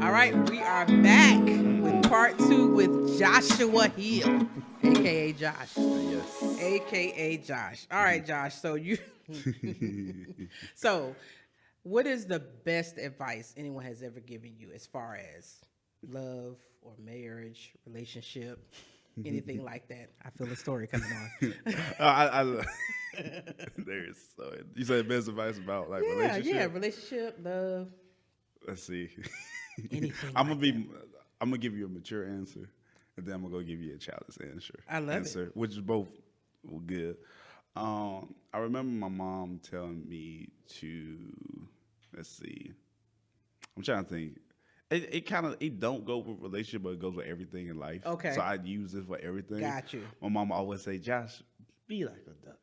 All right, we are back with part 2 with Joshua Hill, aka Josh, Yes. aka Josh. All right, Josh. So what is the best advice anyone has ever given you as far as love or marriage, relationship, anything like that? I feel a story coming on. I there's so you said best advice about like relationship. Yeah, relationship, love, Let's see. anything. I'm like gonna be. that. I'm gonna give you a mature answer, and then I'm gonna go give you a childish answer. I love it. Which is both good. I remember my mom telling me to. Let's see. I'm trying to think. It kind of it don't go with relationship, but it goes with everything in life. Okay. So I use it for everything. Got you. My mom always say, "Josh, be like a duck.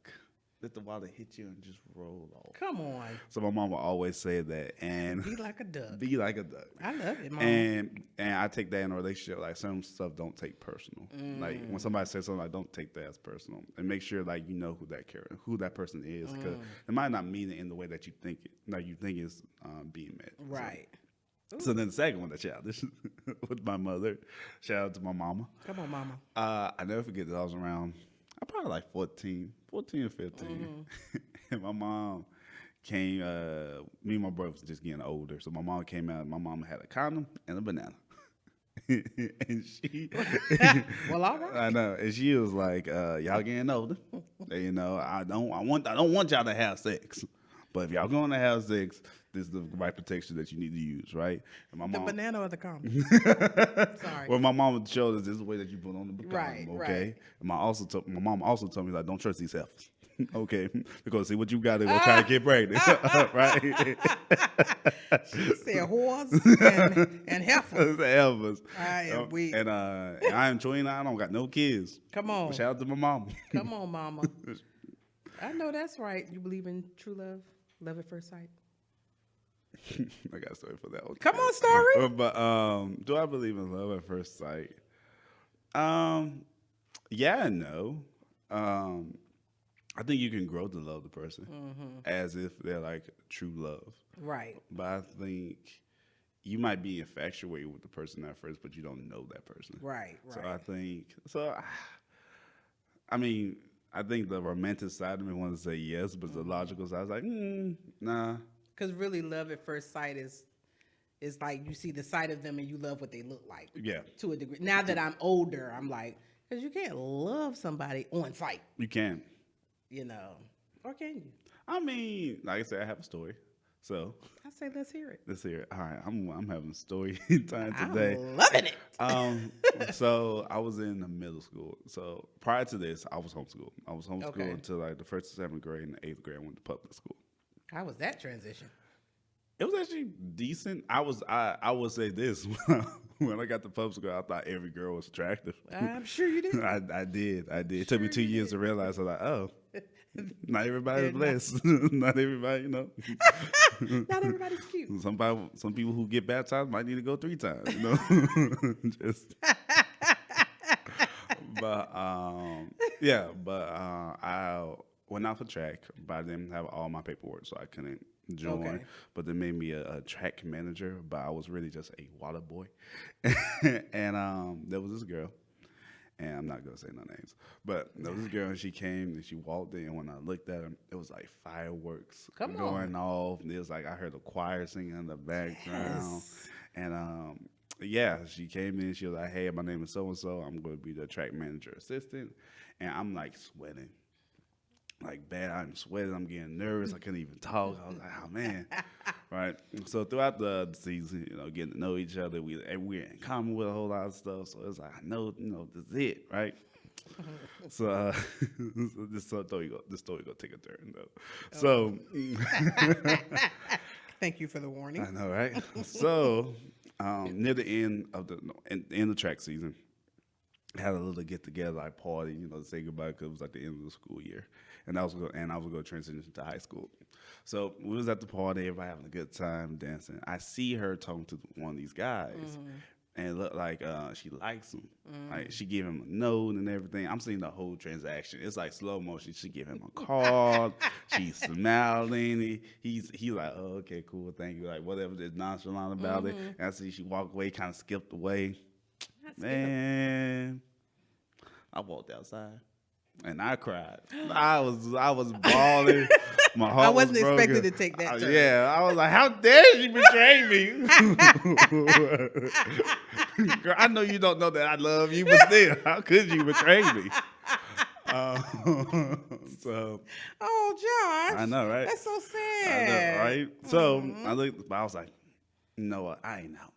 Let the water hit you and just roll off." Come on. So my mama always said that, and Be like a duck. be like a duck. I love it, Mom. And I take that in a relationship. Like some stuff don't take personal. Like when somebody says something, I don't take that as personal, and make sure like you know who that person is, because it might not mean it in the way that you think it. Like you think it's being met. Right. So then the second one, the childish, with my mother. Shout out to my mama. Come on, Mama. I never forget that I was around. I probably like 14 or 15, and my mom came. Me and my brother was just getting older, so my mom came out. My mom had a condom and a banana, and she. Well, all right. I know, and she was like, "Y'all getting older, you know. I don't want y'all to have sex, but if y'all going to have sex, this is the right protection that you need to use, right?" And my The mom, banana or the condom? Sorry. well, my mom showed us this is the way that you put on the condom, Right, okay? right. And my mom also told me like, don't trust these heifers, okay? Because see what you got to go try to get pregnant, right? She said whores and heifers. The heifers. I am weak. And I am 29. I don't got no kids. Come on. Shout out to my mom. Come on, Mama. I know that's right. You believe in true love? Love at first sight? I got a story for that one. Come on, story. But do I believe in love at first sight? Yeah and no. I think you can grow to love the person as if they're like true love. Right. But I think you might be infatuated with the person at first, but you don't know that person. Right. So I think I mean, I think the romantic side of me wants to say yes, but the logical side is like, nah. Because really, love at first sight is like you see the sight of them and you love what they look like. Yeah. To a degree. Now that I'm older, I'm like, because you can't love somebody on sight, You can. you know. Or can you? I mean, like I said, I have a story. So I say, let's hear it. let's hear it. All right, I'm having a story time today. I'm loving it. So I was in the middle school. So prior to this, I was homeschooled. I was homeschooled Okay. until like the 1st to 7th grade, and the 8th grade I went to public school. How was that transition? It was actually decent. I would say this when I got to public school, I thought every girl was attractive. I'm sure you did. I did. It took me Sure 2 you years did. to realize. I was like, oh, not everybody's They're not. blessed. Not everybody, you know. Not everybody's cute. Some people who get baptized might need to go 3 times, you know. Just. But I went out for track, but I didn't have all my paperwork, so I couldn't join. Okay. But they made me a track manager, but I was really just a water boy. And there was this girl, and I'm not gonna say no names, but there was this girl, and she came and she walked in. When I looked at her, it was like fireworks Come going off. And it was like I heard a choir singing in the background, Yes. and yeah, she came in. She was like, "Hey, my name is so and so. I'm going to be the track manager assistant," and I'm like sweating, like bad. I'm sweating. I'm getting nervous. I couldn't even talk. I was like, "Oh man!" Right. So throughout the season, you know, getting to know each other, we're in common with a whole lot of stuff. So it's like, I know, you know, this is it, right? So this story gonna take a turn though. So Thank you for the warning. I know, right? So near the end of the track season, had a little get together, like party, you know, to say goodbye because it was like the end of the school year, and I was going to transition to high school. So we was at the party, everybody having a good time dancing. I see her talking to one of these guys, and it looked like she likes him. Like she gave him a note and everything. I'm seeing the whole transaction. It's like slow motion. She give him a call. She's smiling. He's like, oh, okay, cool, thank you. Like whatever, just nonchalant about it. And I see she walked away, kind of skipped away. Man, I walked outside. And I cried. I was bawling. My heart I wasn't was broken. expected to take that turn. Yeah, I was like, "How dare she betray me?" Girl, I know you don't know that I love you, but still, how could you betray me? So, Oh, Josh. I know, right? That's so I sad. know, right? So I looked, I was like, "You know what? I ain't know.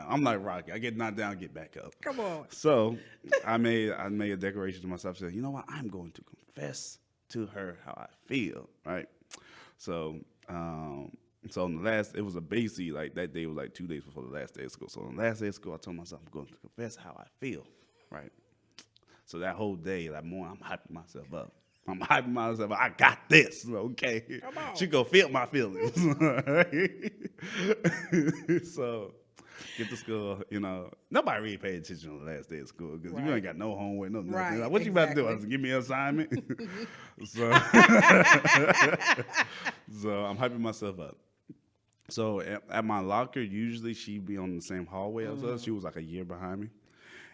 I'm like Rocky. I get knocked down, get back up." Come on. So I made a declaration to myself. Said, you know what? I'm going to confess to her how I feel. Right. So so on the last, it was a basically like that day was like 2 days before the last day of school. So on the last day of school, I told myself I'm going to confess how I feel. Right. So that whole day, that morning, I'm hyping myself up. I got this. Okay. Come on. She go feel my feelings. So get to school, nobody really paid attention on the last day of school because you ain't got no homework, no nothing. Right, Like, what you about to do? I exactly. said, give me an assignment. So, so I'm hyping myself up. So at my locker, usually she'd be on the same hallway as us. She was like a year behind me.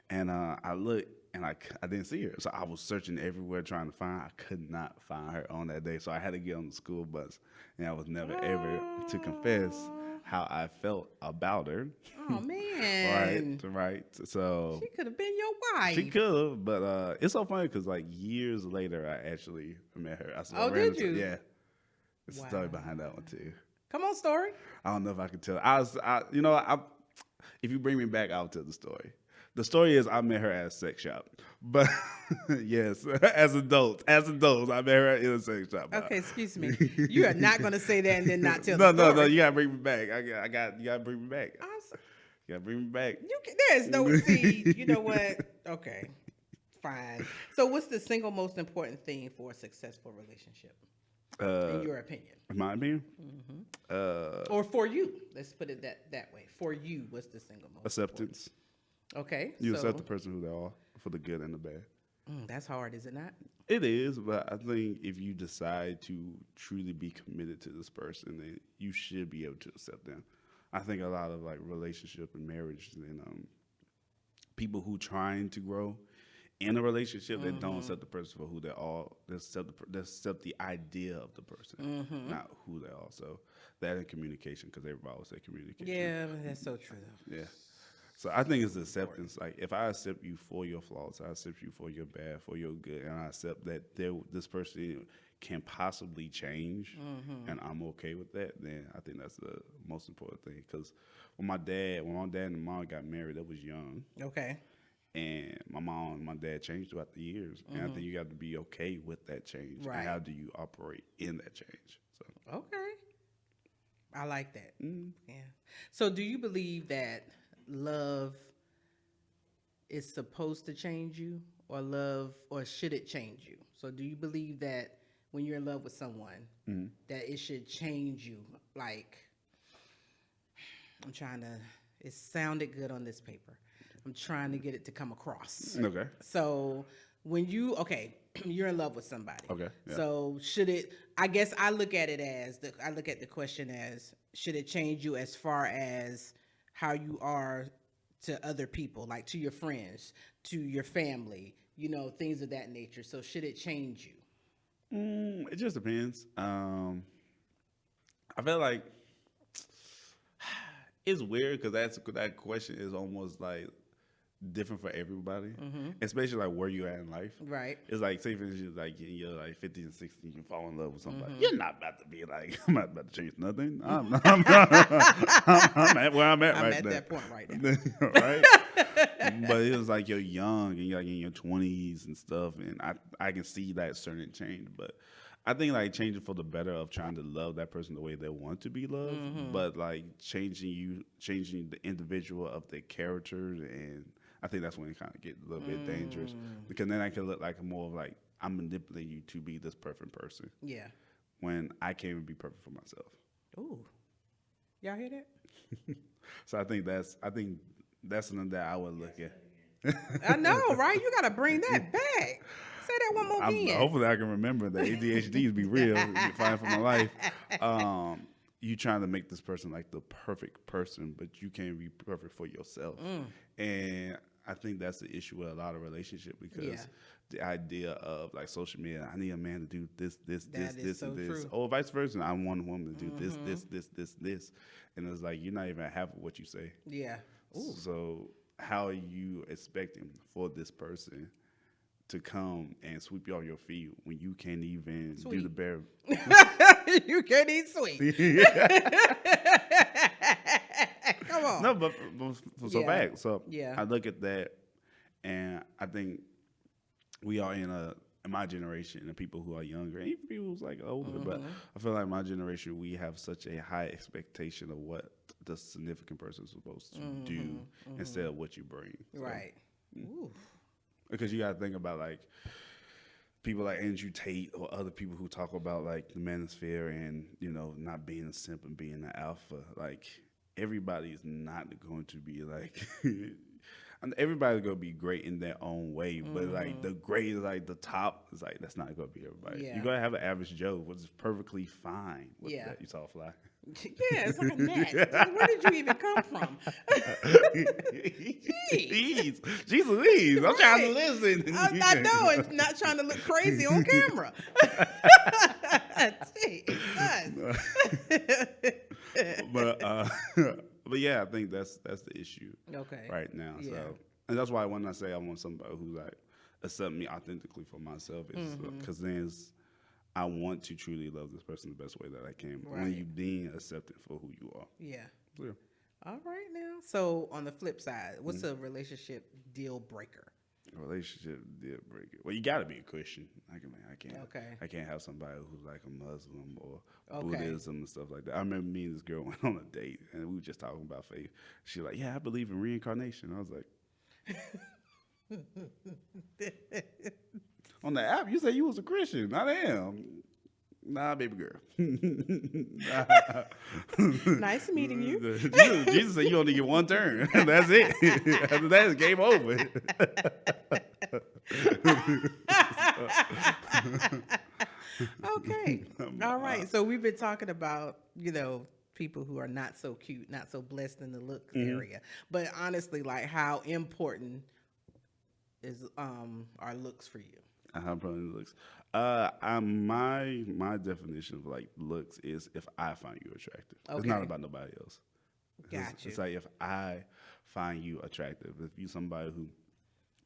And I looked and I didn't see her. So I was searching everywhere trying to find her. I could not find her on that day. So I had to get on the school bus. And I was never ever to confess how I felt about her. Oh, man. Right. So She could have been your wife. she could have, but it's so funny because like years later, I actually met her. I saw Oh, did you? Yeah. There's a story Wow. behind that one too. Come on, story. I don't know if I can tell. If you bring me back, I'll tell the story. The story is I met her at a sex shop, but yes, as adults, I met her in a sex shop. Okay, excuse me. You are not going to say that and then not tell No, the story. no, you gotta bring me back. You gotta bring me back. Awesome. You gotta bring me back. There's no see. You know what? Okay, fine. So, what's the single most important thing for a successful relationship, in your opinion, In my opinion, or for you? Let's put it that way. For you, what's the single most acceptance. important? Okay, You so accept the person who they are for the good and the bad. that's hard, is it not? It is, but I think if you decide to truly be committed to this person, then you should be able to accept them. I think a lot of like relationship and marriage and people who trying to grow in a relationship, they don't accept the person for who they are. They accept the idea of the person, not who they are. So that and communication, because everybody always say communication. Yeah, that's so true, though. Yeah. So I think it's acceptance. Like if I accept you for your flaws, I accept you for your bad, for your good, and I accept that this person can possibly change, and I'm okay with that, then I think that's the most important thing. Because when my dad and mom got married, that was young. Okay. And my mom and my dad changed throughout the years. And I think you got to be okay with that change. Right. And how do you operate in that change? So Okay. I like that. Yeah. So, do you believe that love is supposed to change you, or should it change you? So, do you believe that when you're in love with someone, that it should change you? Like, it sounded good on this paper. I'm trying to get it to come across. okay. So when you're in love with somebody. Okay, yeah. So I guess I look at the question as, should it change you as far as how you are to other people, like to your friends, to your family, things of that nature. So should it change you? It just depends. I feel like it's weird because that question is almost like different for everybody, especially like where you at in life. Right. It's like, say for instance, like you're like 15 and 16, you fall in love with somebody. You're not about to be like, I'm not about to change nothing. I'm at where I'm at I'm right at now. that point right now. Right? But it was like you're young and you're like in your 20s and stuff, and I can see that certain change. But I think like changing for the better of trying to love that person the way they want to be loved, but like changing the individual of their characters, and I think that's when it kind of gets a little bit dangerous, because then I can look like more of like I'm manipulating you to be this perfect person. Yeah. When I can't even be perfect for myself. Ooh. Y'all hear that? So I think That's something that I would look at. I know, right? You got to bring that back. Say that one more again. Hopefully, I can remember that ADHD be real. Be fine for my life. You trying to make this person like the perfect person, but you can't be perfect for yourself. And I think that's the issue with a lot of relationships because the idea of like social media, I need a man to do this, so and this. true. Or vice versa. I want a woman to do this. And it's like, you're not even half of what you say. Yeah. Ooh. So how are you expecting for this person to come and sweep you off your feet when you can't even do the bare? You can't eat sweet. Come on. No, but so back. So Yeah. I look at that, and I think we are in my generation, and the people who are younger, and even people who's like older, but I feel like my generation, we have such a high expectation of what the significant person is supposed to do instead of what you bring. So, Right. Ooh. because you got to think about like people like Andrew Tate or other people who talk about like the manosphere and, you know, not being a simp and being an alpha. Like, everybody is not going to be like everybody's gonna be great in their own way, but like the great is like the top is like, that's not gonna be everybody. Yeah. You're gonna have an average Joe, which is perfectly fine with Yeah. that. You saw a fly. Yeah, it's like a gnat. Where did you even come from? Jeez, Jesus Louise, I'm trying to listen. I know, and not trying to look crazy on camera. But yeah, I think that's the issue Okay. right now. Yeah. So, and that's why when I say I want somebody who's like accept me authentically for myself, is because then I want to truly love this person the best way that I can. Right. When you being accepted for who you are. Yeah. Yeah. All right now. So on the flip side, what's a relationship deal breaker? Relationship deal breaker. Well, you got to be a Christian. I can't. Okay. I can't have somebody who's like a Muslim or Okay. Buddhism and stuff like that. I remember me and this girl went on a date and we were just talking about faith. She was like, "Yeah, I believe in reincarnation." I was like, "On the app, you say you was a Christian. I am." Nah, baby girl. Nice meeting you. Jesus said you only get one turn. That's it. After that, it's game over. Okay. All right. So we've been talking about, you know, people who are not so cute, not so blessed in the look area. But honestly, like, how important is our looks for you? How important looks? My definition of like looks is if I find you attractive. Okay. It's not about nobody else. Gotcha. It's like if I find you attractive. If you somebody who,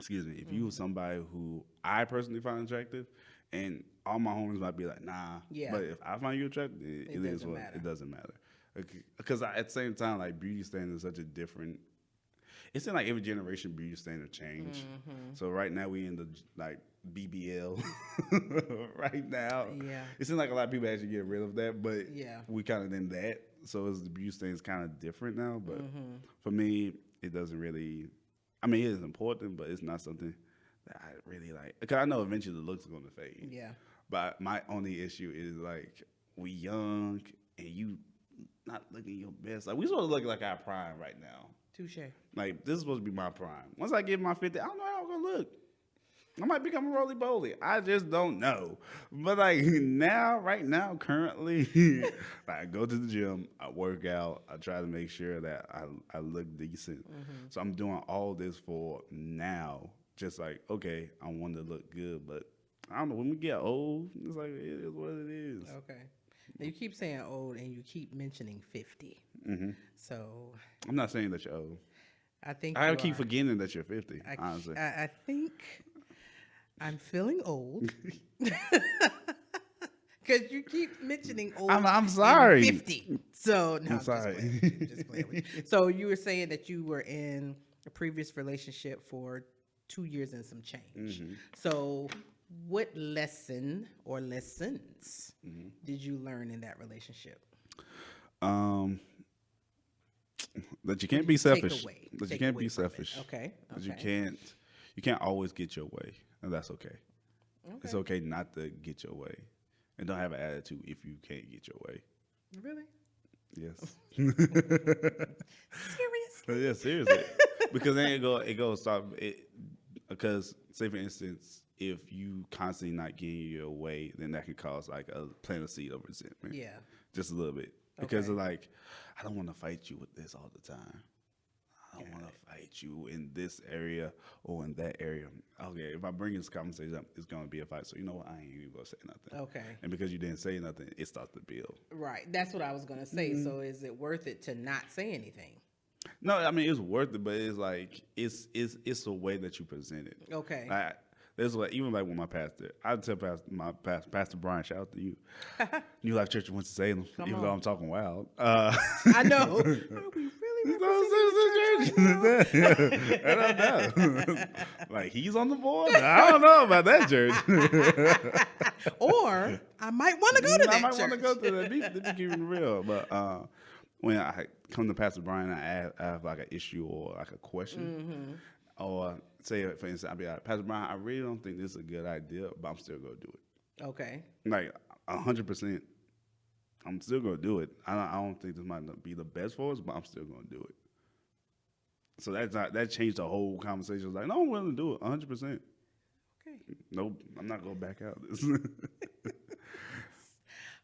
if you somebody who I personally find attractive, and all my homies might be like, nah. Yeah. But if I find you attractive, it is what it doesn't matter. Because at the same time, like beauty standards is such a different. It's in like every generation beauty standard change. So right now we in the like BBL right now. Yeah. It seems like a lot of people actually get rid of that, but yeah, we kind of in that. So it's, the beauty standard is kind of different now. But for me, it doesn't really. I mean, it is important, but it's not something that I really like. Because I know eventually the looks are going to fade. Yeah. But my only issue is like we young and you not looking your best. Like we supposed to look like our prime right now. Touche. Like, this is supposed to be my prime. Once I get my 50, I don't know how I'm going to look. I might become a roly-poly. I just don't know. But, like, right now, currently, I go to the gym, I work out, I try to make sure that I look decent. So I'm doing all this for now. Just like, okay, I want to look good. But, I don't know, when we get old, it's like, it is what it is. Okay. Now, you keep saying old, and you keep mentioning 50. So I'm not saying that you're old. I think I keep forgetting that you're 50, honestly. I think I'm feeling old. Because you keep mentioning old. I'm sorry. 50. So, no, I'm sorry. Just playing with you. So, you were saying that you were in a previous relationship for 2 years and some change. So, what lesson or lessons did you learn in that relationship? That you can't be selfish. That you can't be from it. selfish. Okay. That you can't always get your way, and that's okay. It's okay not to get your way, and don't have an attitude if you can't get your way. Really? Yes. Seriously? Yeah, seriously. Because then it goes stop it. Because say for instance, if you constantly not getting your way, then that could cause like a plant a seed of resentment. Yeah. Just a little bit. Because Okay. of like, I don't want to fight you with this all the time. I don't want to fight you in this area or in that area. Okay, if I bring this conversation up, it's going to be a fight. So you know what? I ain't even going to say nothing. Okay. And because you didn't say nothing, it starts to build. Right. That's what I was gonna say. Mm-hmm. So is it worth it to not say anything? No, I mean it's worth it, but it's like it's the way that you present it. Okay. Like, there's like even like with my pastor, I tell Pastor Brian, shout out to you, New Life Church of Winston-Salem, even though I'm talking wild. I know. Are we really representing I don't know. Like he's on the board. I don't know about that church. Or I might want to go to that I might church. want to go to that. To keep it real, but when I come to Pastor Brian, I have like an issue or like a question, or say for instance, I'll be like, Pastor Brian, I really don't think this is a good idea, but I'm still gonna do it. Okay. Like 100%, I'm still gonna do it. I don't think this might not be the best for us, but I'm still gonna do it. So that changed the whole conversation. I was like, no, I'm willing to do it 100%. Okay. Nope, I'm not going back out this.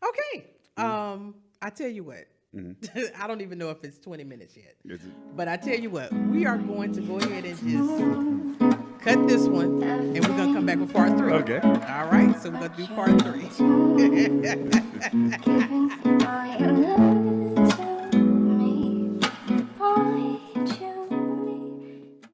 Okay. I tell you what. I don't even know if it's 20 minutes yet. But I tell you what, we are going to go ahead and just cut this one, and we're going to come back with part 3. Okay. All right, so we're going to do part 3.